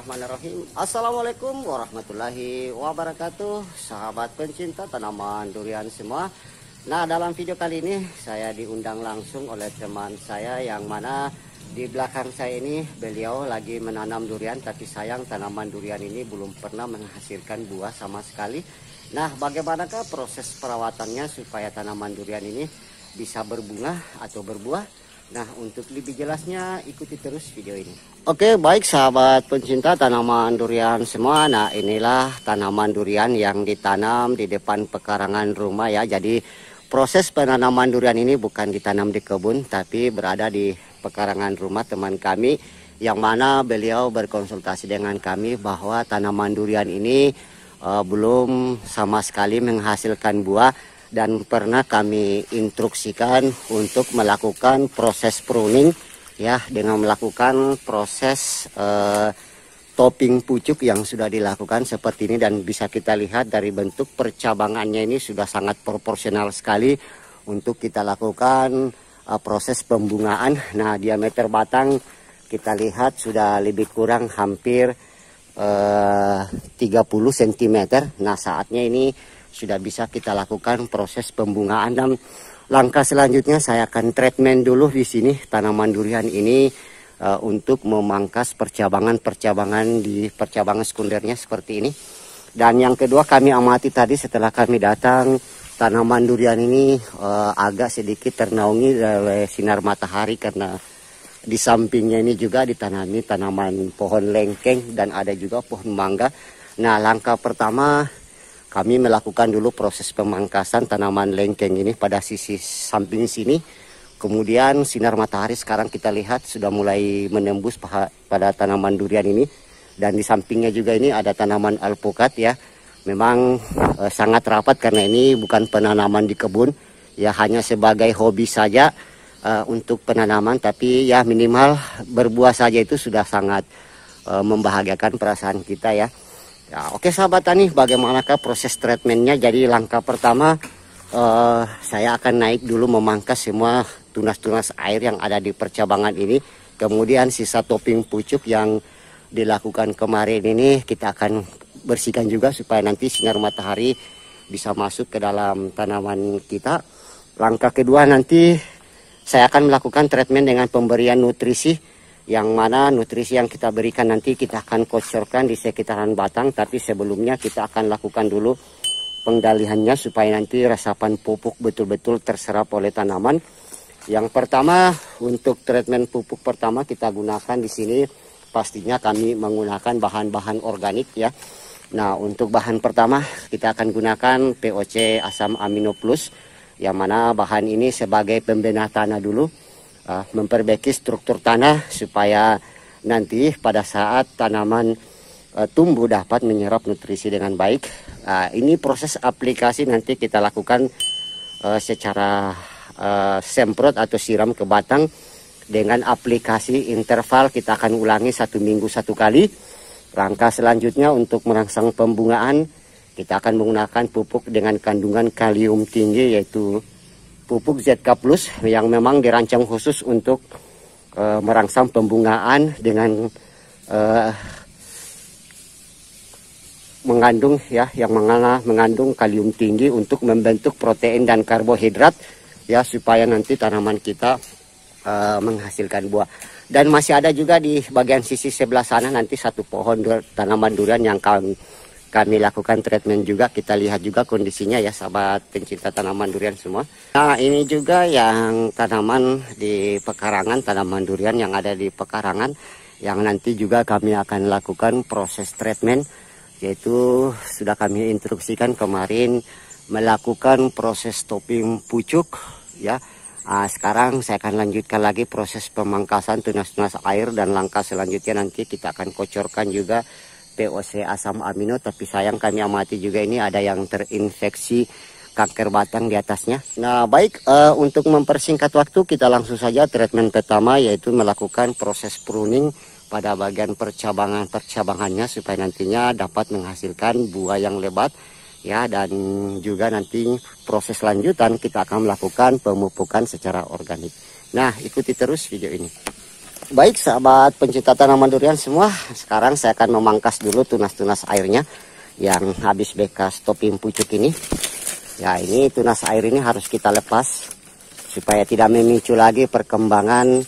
Bismillahirrahmanirrahim. Assalamualaikum warahmatullahi wabarakatuh, sahabat pencinta tanaman durian semua. Nah, dalam video kali ini saya diundang langsung oleh teman saya yang mana di belakang saya ini beliau lagi menanam durian, tapi sayang tanaman durian ini belum pernah menghasilkan buah sama sekali. Nah, bagaimanakah proses perawatannya supaya tanaman durian ini bisa berbunga atau berbuah? Nah, untuk lebih jelasnya ikuti terus video ini. Oke, baik sahabat pencinta tanaman durian semua. Nah, inilah tanaman durian yang ditanam di depan pekarangan rumah ya. Jadi proses penanaman durian ini bukan ditanam di kebun, tapi berada di pekarangan rumah teman kami, yang mana beliau berkonsultasi dengan kami bahwa tanaman durian ini belum sama sekali menghasilkan buah. Dan pernah kami instruksikan untuk melakukan proses pruning ya, dengan melakukan proses topping pucuk yang sudah dilakukan seperti ini, dan bisa kita lihat dari bentuk percabangannya ini sudah sangat proporsional sekali untuk kita lakukan proses pembungaan. Nah, diameter batang kita lihat sudah lebih kurang hampir 30 cm. Nah, saatnya ini sudah bisa kita lakukan proses pembungaan, dan langkah selanjutnya saya akan treatment dulu di sini tanaman durian ini untuk memangkas percabangan-percabangan di percabangan sekundernya seperti ini. Dan yang kedua, kami amati tadi setelah kami datang, tanaman durian ini agak sedikit ternaungi oleh sinar matahari karena di sampingnya ini juga ditanami tanaman pohon lengkeng dan ada juga pohon mangga. Nah, langkah pertama kami melakukan dulu proses pemangkasan tanaman lengkeng ini pada sisi samping sini. Kemudian sinar matahari sekarang kita lihat sudah mulai menembus pada tanaman durian ini. Dan di sampingnya juga ini ada tanaman alpukat ya. Memang sangat rapat karena ini bukan penanaman di kebun. Ya, hanya sebagai hobi saja untuk penanaman. Tapi ya minimal berbuah saja itu sudah sangat membahagiakan perasaan kita ya. Ya, oke sahabat tani, bagaimanakah proses treatmentnya? Jadi langkah pertama saya akan naik dulu memangkas semua tunas-tunas air yang ada di percabangan ini. Kemudian sisa topping pucuk yang dilakukan kemarin ini kita akan bersihkan juga supaya nanti sinar matahari bisa masuk ke dalam tanaman kita. Langkah kedua, nanti saya akan melakukan treatment dengan pemberian nutrisi, yang mana nutrisi yang kita berikan nanti kita akan kocorkan di sekitaran batang. Tapi sebelumnya kita akan lakukan dulu pengendaliannya supaya nanti resapan pupuk betul-betul terserap oleh tanaman. Yang pertama, untuk treatment pupuk pertama kita gunakan di sini pastinya kami menggunakan bahan-bahan organik ya. Nah, untuk bahan pertama kita akan gunakan POC asam amino plus, yang mana bahan ini sebagai pembena tanah dulu, memperbaiki struktur tanah supaya nanti pada saat tanaman tumbuh dapat menyerap nutrisi dengan baik. Ini proses aplikasi nanti kita lakukan secara semprot atau siram ke batang dengan aplikasi interval kita akan ulangi 1 minggu 1 kali. Langkah selanjutnya untuk merangsang pembungaan kita akan menggunakan pupuk dengan kandungan kalium tinggi, yaitu pupuk ZK Plus yang memang dirancang khusus untuk merangsang pembungaan dengan mengandung ya, yang mengandung kalium tinggi untuk membentuk protein dan karbohidrat ya, supaya nanti tanaman kita menghasilkan buah. Dan masih ada juga di bagian sisi sebelah sana nanti satu pohon tanaman durian yang kami lakukan treatment juga. Kita lihat juga kondisinya ya sahabat pencinta tanaman durian semua. Nah, ini juga yang tanaman di pekarangan, tanaman durian yang ada di pekarangan, yang nanti juga kami akan lakukan proses treatment, yaitu sudah kami instruksikan kemarin melakukan proses topping pucuk ya. Sekarang saya akan lanjutkan lagi proses pemangkasan tunas-tunas air, dan langkah selanjutnya nanti kita akan kocorkan juga POC asam amino. Tapi sayang kami amati juga ini ada yang terinfeksi kanker batang di atasnya. Nah, baik, untuk mempersingkat waktu kita langsung saja treatment pertama, yaitu melakukan proses pruning pada bagian percabangannya supaya nantinya dapat menghasilkan buah yang lebat ya. Dan juga nanti proses lanjutan kita akan melakukan pemupukan secara organik. Nah, ikuti terus video ini. Baik sahabat pencinta tanaman durian semua, sekarang saya akan memangkas dulu tunas-tunas airnya yang habis bekas topping pucuk ini. Ya, ini tunas air ini harus kita lepas supaya tidak memicu lagi perkembangan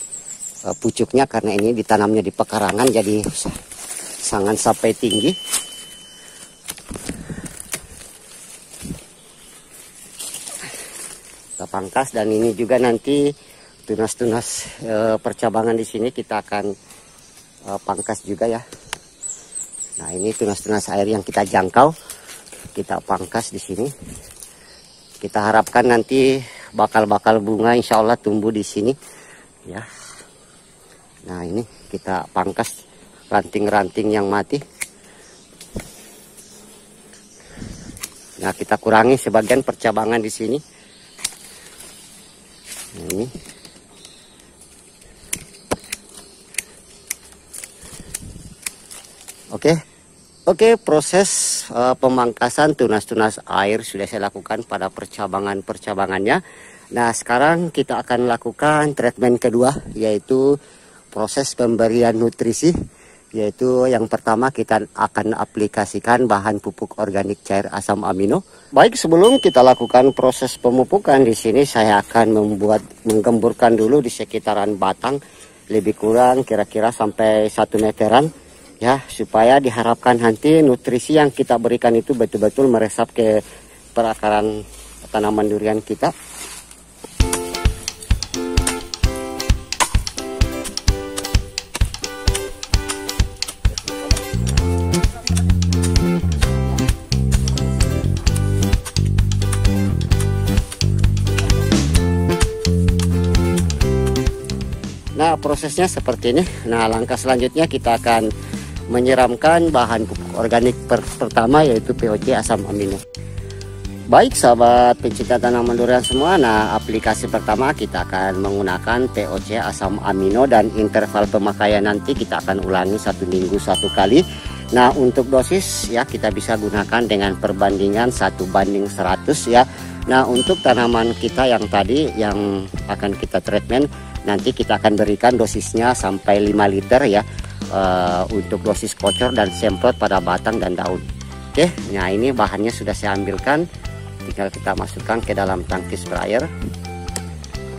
pucuknya, karena ini ditanamnya di pekarangan jadi sangat sampai tinggi. Kita pangkas, dan ini juga nanti tunas-tunas percabangan di sini kita akan pangkas juga ya. Nah, ini tunas-tunas air yang kita jangkau, kita pangkas di sini. Kita harapkan nanti bakal-bakal bunga insya Allah tumbuh di sini ya. Nah, ini kita pangkas ranting-ranting yang mati. Nah, kita kurangi sebagian percabangan di sini. Nah, ini. Oke, proses pemangkasan tunas-tunas air sudah saya lakukan pada percabangan-percabangannya. Nah, sekarang kita akan lakukan treatment kedua, yaitu proses pemberian nutrisi. Yaitu yang pertama kita akan aplikasikan bahan pupuk organik cair asam amino. Baik, sebelum kita lakukan proses pemupukan di sini, saya akan menggemburkan dulu di sekitaran batang, lebih kurang kira-kira sampai 1 meteran. Ya, supaya diharapkan nanti nutrisi yang kita berikan itu betul-betul meresap ke perakaran tanaman durian kita. Nah, prosesnya seperti ini. Nah, langkah selanjutnya kita akan menyiramkan bahan pupuk organik pertama, yaitu POC asam amino. Baik sahabat pencinta tanaman durian semua, nah aplikasi pertama kita akan menggunakan POC asam amino, dan interval pemakaian nanti kita akan ulangi 1 minggu 1 kali. Nah, untuk dosis ya kita bisa gunakan dengan perbandingan 1:100 ya. Nah, untuk tanaman kita yang tadi yang akan kita treatment, nanti kita akan berikan dosisnya sampai 5 liter ya. Untuk dosis kocor dan semprot pada batang dan daun. Oke, nah ini bahannya sudah saya ambilkan, tinggal kita masukkan ke dalam tangki sprayer.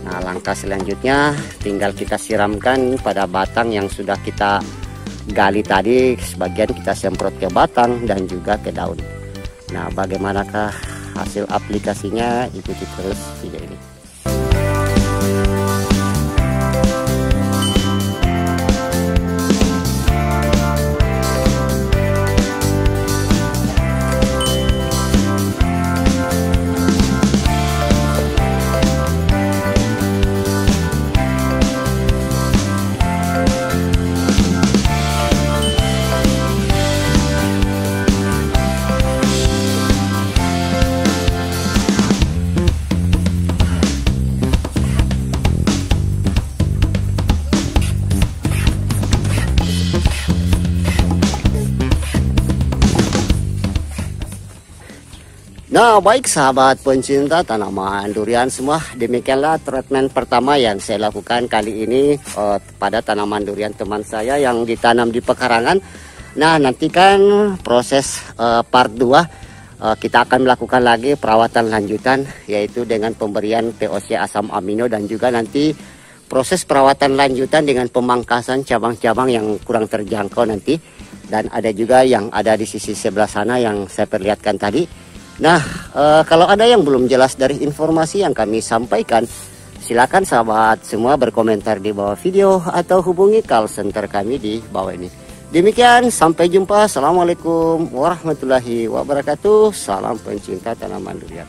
Nah, langkah selanjutnya tinggal kita siramkan pada batang yang sudah kita gali tadi, sebagian kita semprot ke batang dan juga ke daun. Nah, bagaimanakah hasil aplikasinya, ikuti terus video ini. Nah, baik sahabat pencinta tanaman durian semua, demikianlah treatment pertama yang saya lakukan kali ini pada tanaman durian teman saya yang ditanam di pekarangan. Nah, nantikan proses part 2, kita akan melakukan lagi perawatan lanjutan, yaitu dengan pemberian POC asam amino, dan juga nanti proses perawatan lanjutan dengan pemangkasan cabang-cabang yang kurang terjangkau nanti. Dan ada juga yang ada di sisi sebelah sana yang saya perlihatkan tadi. Nah, kalau ada yang belum jelas dari informasi yang kami sampaikan, silakan sahabat semua berkomentar di bawah video atau hubungi call center kami di bawah ini. Demikian, sampai jumpa. Assalamualaikum warahmatullahi wabarakatuh. Salam pencinta tanaman durian.